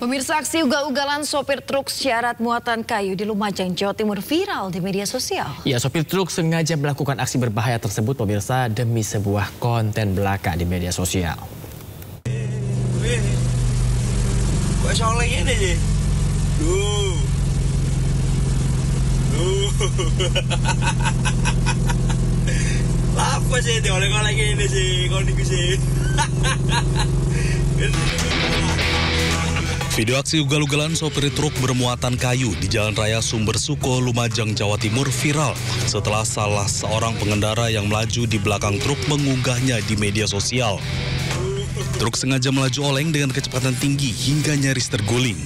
Pemirsa, aksi ugal-ugalan sopir truk syarat muatan kayu di Lumajang, Jawa Timur viral di media sosial. Ya, sopir truk sengaja melakukan aksi berbahaya tersebut, pemirsa, demi sebuah konten belaka di media sosial. Kok soleh ini sih? Apa sih itu oleh-oleh ini sih? Kondisi sih. Video aksi ugal-ugalan sopir truk bermuatan kayu di Jalan Raya Sumber Suko, Lumajang, Jawa Timur viral setelah salah seorang pengendara yang melaju di belakang truk mengunggahnya di media sosial. Truk sengaja melaju oleng dengan kecepatan tinggi hingga nyaris terguling.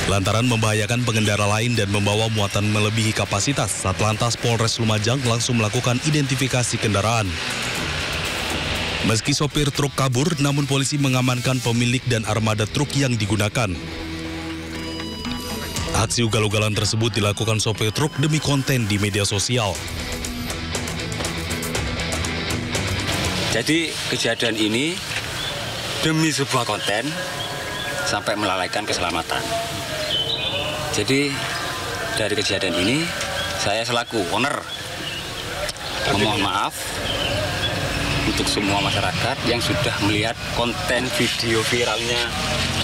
Lantaran membahayakan pengendara lain dan membawa muatan melebihi kapasitas, Satlantas Polres Lumajang langsung melakukan identifikasi kendaraan. Meski sopir truk kabur, namun polisi mengamankan pemilik dan armada truk yang digunakan. Aksi ugal-ugalan tersebut dilakukan sopir truk demi konten di media sosial. Jadi kejadian ini demi sebuah konten sampai melalaikan keselamatan. Jadi dari kejadian ini saya selaku owner memohon maaf untuk semua masyarakat yang sudah melihat konten video viralnya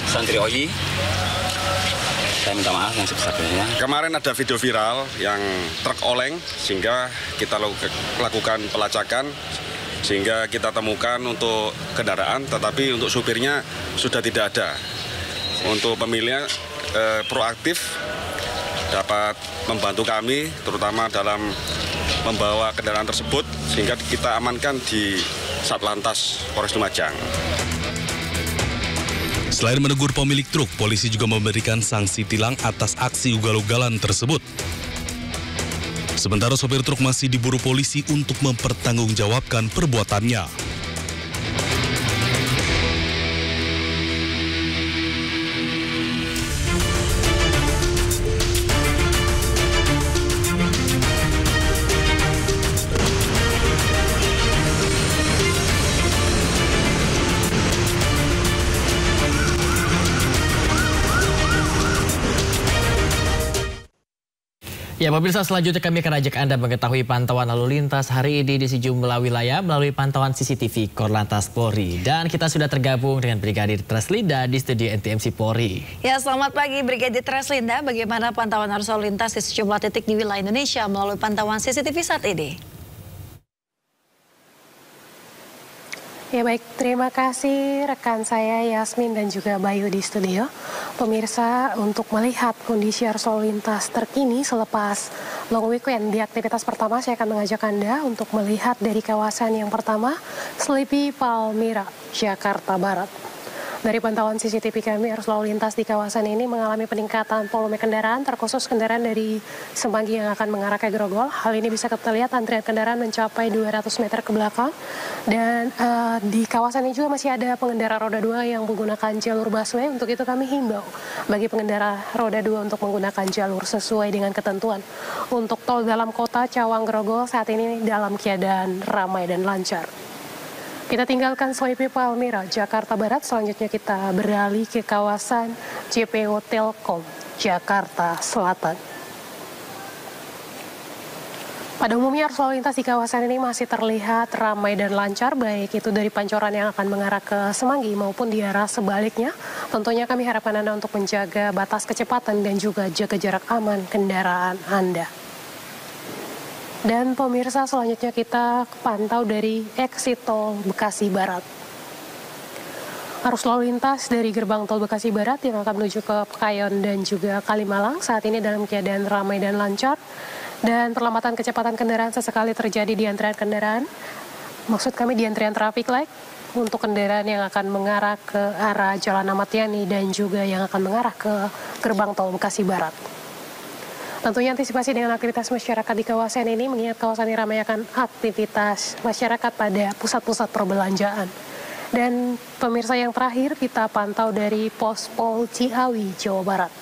Santri OI. Saya minta maaf yang sebesar-besarnya. Kemarin ada video viral yang truk oleng sehingga kita lakukan pelacakan sehingga kita temukan untuk kendaraan, tetapi untuk supirnya sudah tidak ada. Untuk pemiliknya proaktif dapat membantu kami terutama dalam membawa kendaraan tersebut sehingga kita amankan di Satlantas Polres Lumajang. Selain menegur pemilik truk, polisi juga memberikan sanksi tilang atas aksi ugal-ugalan tersebut. Sementara sopir truk masih diburu polisi untuk mempertanggungjawabkan perbuatannya. Ya, pemirsa, selanjutnya kami akan ajak Anda mengetahui pantauan lalu lintas hari ini di sejumlah wilayah melalui pantauan CCTV Korlantas Polri. Dan kita sudah tergabung dengan Brigadir Treslinda di studio NTMC Polri. Ya, selamat pagi Brigadir Treslinda. Bagaimana pantauan arus lalu lintas di sejumlah titik di wilayah Indonesia melalui pantauan CCTV saat ini? Ya baik, terima kasih rekan saya Yasmin dan juga Bayu di studio. Pemirsa, untuk melihat kondisi arus lalu lintas terkini selepas long weekend, di aktivitas pertama saya akan mengajak Anda untuk melihat dari kawasan yang pertama, Sleepy Palmyra, Jakarta Barat. Dari pantauan CCTV kami, arus lalu lintas di kawasan ini mengalami peningkatan volume kendaraan, terkhusus kendaraan dari Semanggi yang akan mengarah ke Grogol. Hal ini bisa kita lihat antrian kendaraan mencapai 200 meter ke belakang. Dan di kawasan ini juga masih ada pengendara roda 2 yang menggunakan jalur busway. Untuk itu kami himbau bagi pengendara roda 2 untuk menggunakan jalur sesuai dengan ketentuan. Untuk tol dalam kota Cawang Grogol saat ini dalam keadaan ramai dan lancar. Kita tinggalkan Sleepy Palmyra, Jakarta Barat. Selanjutnya kita beralih ke kawasan JPO Telkom, Jakarta Selatan. Pada umumnya arus lalu lintas di kawasan ini masih terlihat ramai dan lancar, baik itu dari pancoran yang akan mengarah ke Semanggi maupun di arah sebaliknya. Tentunya kami harapkan Anda untuk menjaga batas kecepatan dan juga jaga jarak aman kendaraan Anda. Dan pemirsa, selanjutnya kita pantau dari exit tol Bekasi Barat. Arus lalu lintas dari gerbang tol Bekasi Barat yang akan menuju ke Pekayon dan juga Kalimalang saat ini dalam keadaan ramai dan lancar. Dan perlambatan kecepatan kendaraan sesekali terjadi di antrian kendaraan. Maksud kami di antrian traffic light untuk kendaraan yang akan mengarah ke arah Jalan Ahmad Yani dan juga yang akan mengarah ke gerbang tol Bekasi Barat. Tentunya antisipasi dengan aktivitas masyarakat di kawasan ini, mengingat kawasan ini ramai akan aktivitas masyarakat pada pusat-pusat perbelanjaan. Dan pemirsa, yang terakhir kita pantau dari Pos Pol Ciawi, Jawa Barat.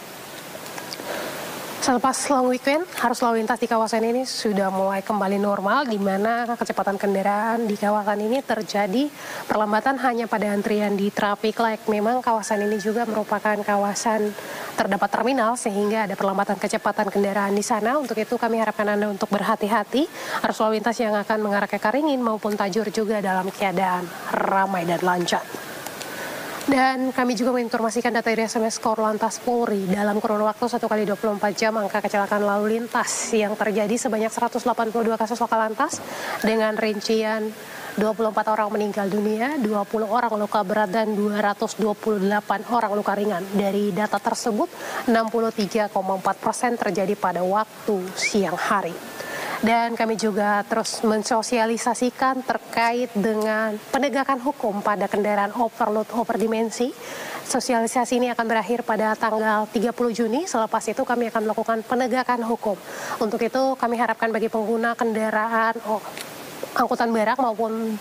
Selepas long weekend, arus lalu lintas di kawasan ini sudah mulai kembali normal, di mana kecepatan kendaraan di kawasan ini terjadi perlambatan hanya pada antrian di traffic light. Memang kawasan ini juga merupakan kawasan terdapat terminal, sehingga ada perlambatan kecepatan kendaraan di sana. Untuk itu kami harapkan Anda untuk berhati-hati. Arus lalu lintas yang akan mengarah ke Karingin maupun Tajur juga dalam keadaan ramai dan lancar. Dan kami juga menginformasikan data dari SMS Korlantas Polri, dalam kurun waktu 1x24 jam angka kecelakaan lalu lintas yang terjadi sebanyak 182 kasus laka lantas dengan rincian 24 orang meninggal dunia, 20 orang luka berat dan 228 orang luka ringan. Dari data tersebut 63,4% terjadi pada waktu siang hari. Dan kami juga terus mensosialisasikan terkait dengan penegakan hukum pada kendaraan overload overdimensi. Sosialisasi ini akan berakhir pada tanggal 30 Juni. Selepas itu kami akan melakukan penegakan hukum. Untuk itu kami harapkan bagi pengguna kendaraan angkutan barang maupun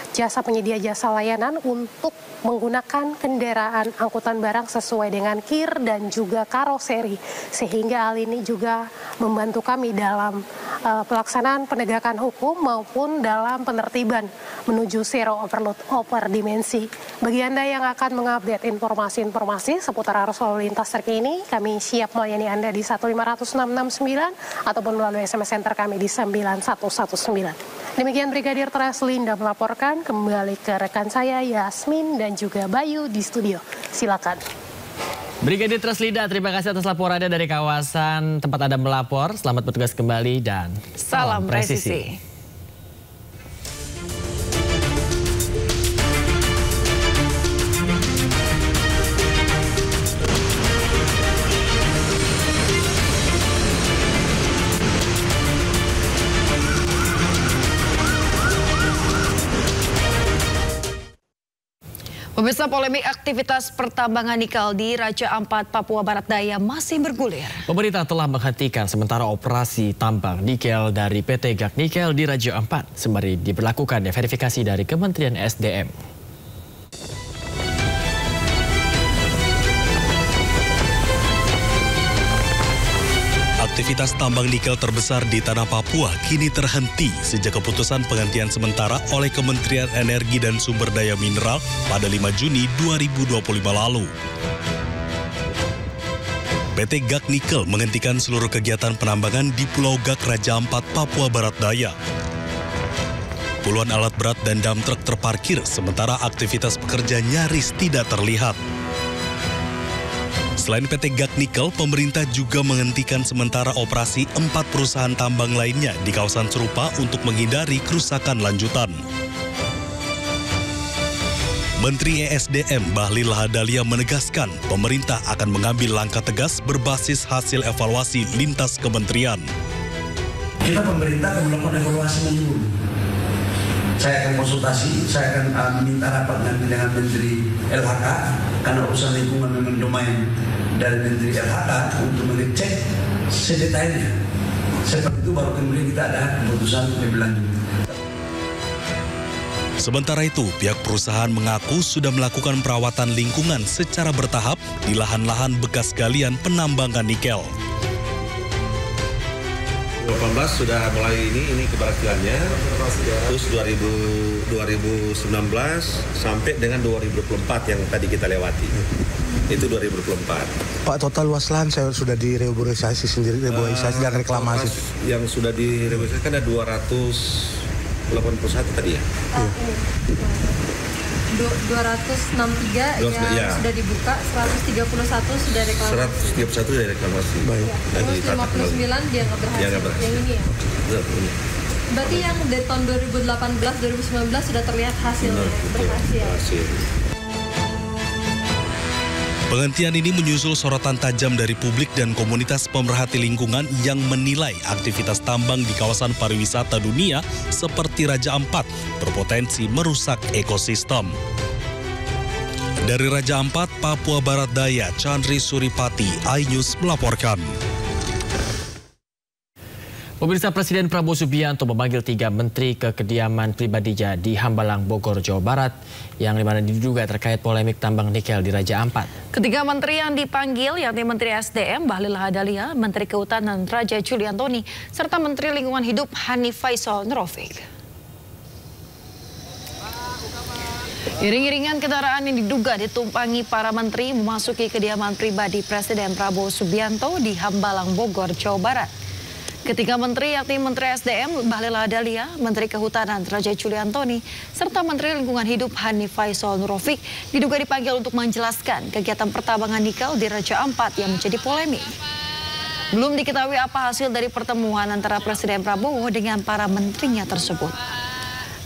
jasa penyedia jasa layanan untuk menggunakan kendaraan angkutan barang sesuai dengan KIR dan juga karoseri, sehingga hal ini juga membantu kami dalam pelaksanaan penegakan hukum maupun dalam penertiban menuju zero overload overdimensi. Bagi Anda yang akan mengupdate informasi-informasi seputar arus lalu lintas terkini, kami siap melayani Anda di 1500669 ataupun melalui SMS center kami di 9119. Demikian Brigadir Treslinda melaporkan, kembali ke rekan saya Yasmin dan juga Bayu di studio. Silakan. Brigadir Treslinda, terima kasih atas laporannya dari kawasan tempat Anda melapor. Selamat bertugas kembali dan salam presisi. Pemirsa, polemik aktivitas pertambangan nikel di Raja Ampat, Papua Barat Daya masih bergulir. Pemerintah telah menghentikan sementara operasi tambang nikel dari PT GAK Nikel di Raja Ampat sembari diberlakukan verifikasi dari Kementerian SDM. Aktivitas tambang nikel terbesar di tanah Papua kini terhenti sejak keputusan penghentian sementara oleh Kementerian Energi dan Sumber Daya Mineral pada 5 Juni 2025 lalu. PT GAK Nikel menghentikan seluruh kegiatan penambangan di Pulau GAK Raja Ampat, Papua Barat Daya. Puluhan alat berat dan dam truk terparkir sementara aktivitas pekerja nyaris tidak terlihat. Selain PT GAK Nikel, pemerintah juga menghentikan sementara operasi 4 perusahaan tambang lainnya di kawasan serupa untuk menghindari kerusakan lanjutan. Menteri ESDM Bahlil Lahadalia menegaskan pemerintah akan mengambil langkah tegas berbasis hasil evaluasi lintas kementerian. Kita pemerintah akan melakukan evaluasi menyeluruh. Saya akan konsultasi, saya akan minta rapat nanti dengan Menteri LHK, karena urusan lingkungan memang domain dari Menteri LHK untuk mengecek sedetailnya. Seperti itu baru kemudian kita ada keputusan lebih lanjut. Sementara itu, pihak perusahaan mengaku sudah melakukan perawatan lingkungan secara bertahap di lahan-lahan bekas galian penambangan nikel. 2018 sudah mulai ini keberhasilannya, terus 2019 sampai dengan 2024 yang tadi kita lewati, itu 2024. Pak, total luas lahan sudah direboisasi sendiri, reboisasi dan reklamasi. Yang sudah direboisasi kan ada 281 tadi ya? 263 yang sudah dibuka, 131 sudah reklamasi. 131 sudah reklamasi. Baik. Terus 59 dia nggak berhasil. Yang ini ya? Berarti yang dari tahun 2018-2019 sudah terlihat hasilnya, berhasil. Penghentian ini menyusul sorotan tajam dari publik dan komunitas pemerhati lingkungan yang menilai aktivitas tambang di kawasan pariwisata dunia seperti Raja Ampat berpotensi merusak ekosistem. Dari Raja Ampat, Papua Barat Daya, Chandri Suripati, iNews melaporkan. Pemirsa, Presiden Prabowo Subianto memanggil 3 menteri ke kediaman pribadinya di Hambalang, Bogor, Jawa Barat yang dimana diduga terkait polemik tambang nikel di Raja Ampat. Ketiga menteri yang dipanggil yakni Menteri SDM Bahlil Lahadalia, Menteri Kehutanan Raja Juli Antoni, serta Menteri Lingkungan Hidup Hanif Faisal Nurofik. Iring-iringan kendaraan yang diduga ditumpangi para menteri memasuki kediaman pribadi Presiden Prabowo Subianto di Hambalang, Bogor, Jawa Barat. Ketiga menteri yakni Menteri SDM Bahlil Lahadalia, Menteri Kehutanan Raja Juli Antoni, serta Menteri Lingkungan Hidup Hanif Faisal Nurofik diduga dipanggil untuk menjelaskan kegiatan pertambangan nikel di Raja Ampat yang menjadi polemik. Belum diketahui apa hasil dari pertemuan antara Presiden Prabowo dengan para menterinya tersebut.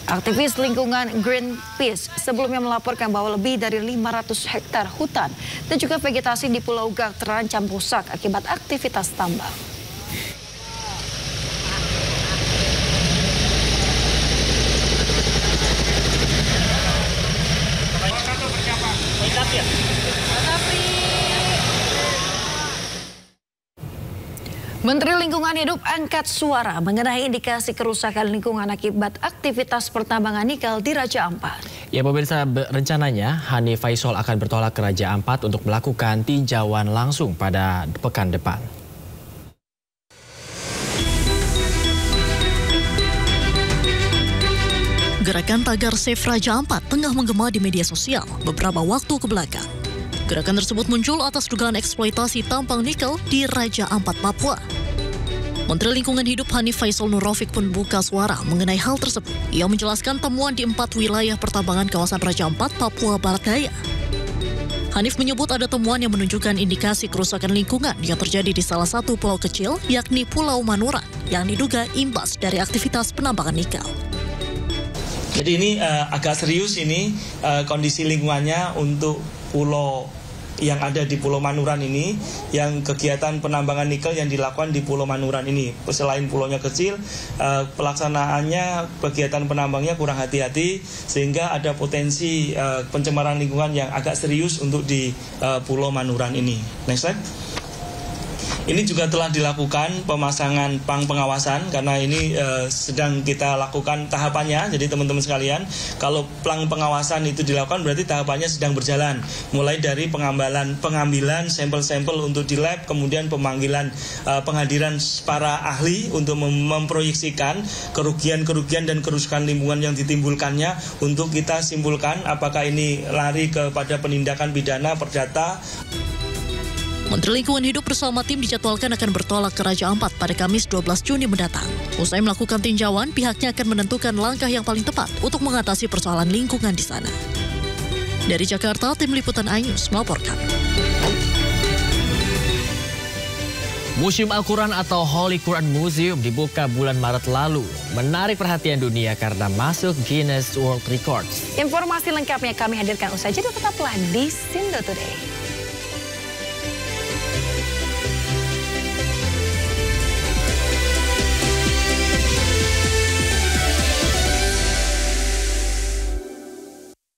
Aktivis lingkungan Greenpeace sebelumnya melaporkan bahwa lebih dari 500 hektar hutan dan juga vegetasi di Pulau Gak terancam rusak akibat aktivitas tambang. Menteri Lingkungan Hidup angkat suara mengenai indikasi kerusakan lingkungan akibat aktivitas pertambangan nikel di Raja Ampat. Ya pemirsa, rencananya Hanif Faisal akan bertolak ke Raja Ampat untuk melakukan tinjauan langsung pada pekan depan. Gerakan tagar Save Raja Ampat tengah menggema di media sosial beberapa waktu kebelakang. Gerakan tersebut muncul atas dugaan eksploitasi tambang nikel di Raja Ampat, Papua. Menteri Lingkungan Hidup Hanif Faisal Nurofik pun buka suara mengenai hal tersebut. Ia menjelaskan temuan di 4 wilayah pertambangan kawasan Raja Ampat, Papua Barat Daya. Hanif menyebut ada temuan yang menunjukkan indikasi kerusakan lingkungan yang terjadi di salah satu pulau kecil, yakni Pulau Manuran, yang diduga imbas dari aktivitas penambangan nikel. Jadi ini agak serius ini kondisi lingkungannya untuk pulau yang ada di Pulau Manuran ini, yang kegiatan penambangan nikel yang dilakukan di Pulau Manuran ini. Selain pulaunya kecil, pelaksanaannya kegiatan penambangnya kurang hati-hati sehingga ada potensi pencemaran lingkungan yang agak serius untuk di Pulau Manuran ini. Next slide. Ini juga telah dilakukan pemasangan pang pengawasan karena ini sedang kita lakukan tahapannya. Jadi teman-teman sekalian, kalau pang pengawasan itu dilakukan berarti tahapannya sedang berjalan. Mulai dari pengambilan sampel-sampel untuk di lab, kemudian pemanggilan penghadiran para ahli untuk memproyeksikan kerugian-kerugian dan kerusakan lingkungan yang ditimbulkannya untuk kita simpulkan apakah ini lari kepada penindakan pidana perdata. Menteri Lingkungan Hidup bersama tim dijadwalkan akan bertolak ke Raja Ampat pada Kamis 12 Juni mendatang. Usai melakukan tinjauan, pihaknya akan menentukan langkah yang paling tepat untuk mengatasi persoalan lingkungan di sana. Dari Jakarta, tim liputan iNews melaporkan. Museum Al-Quran atau Holy Quran Museum dibuka bulan Maret lalu. Menarik perhatian dunia karena masuk Guinness World Records. Informasi lengkapnya kami hadirkan usai jeda, tetaplah di Sindo Today.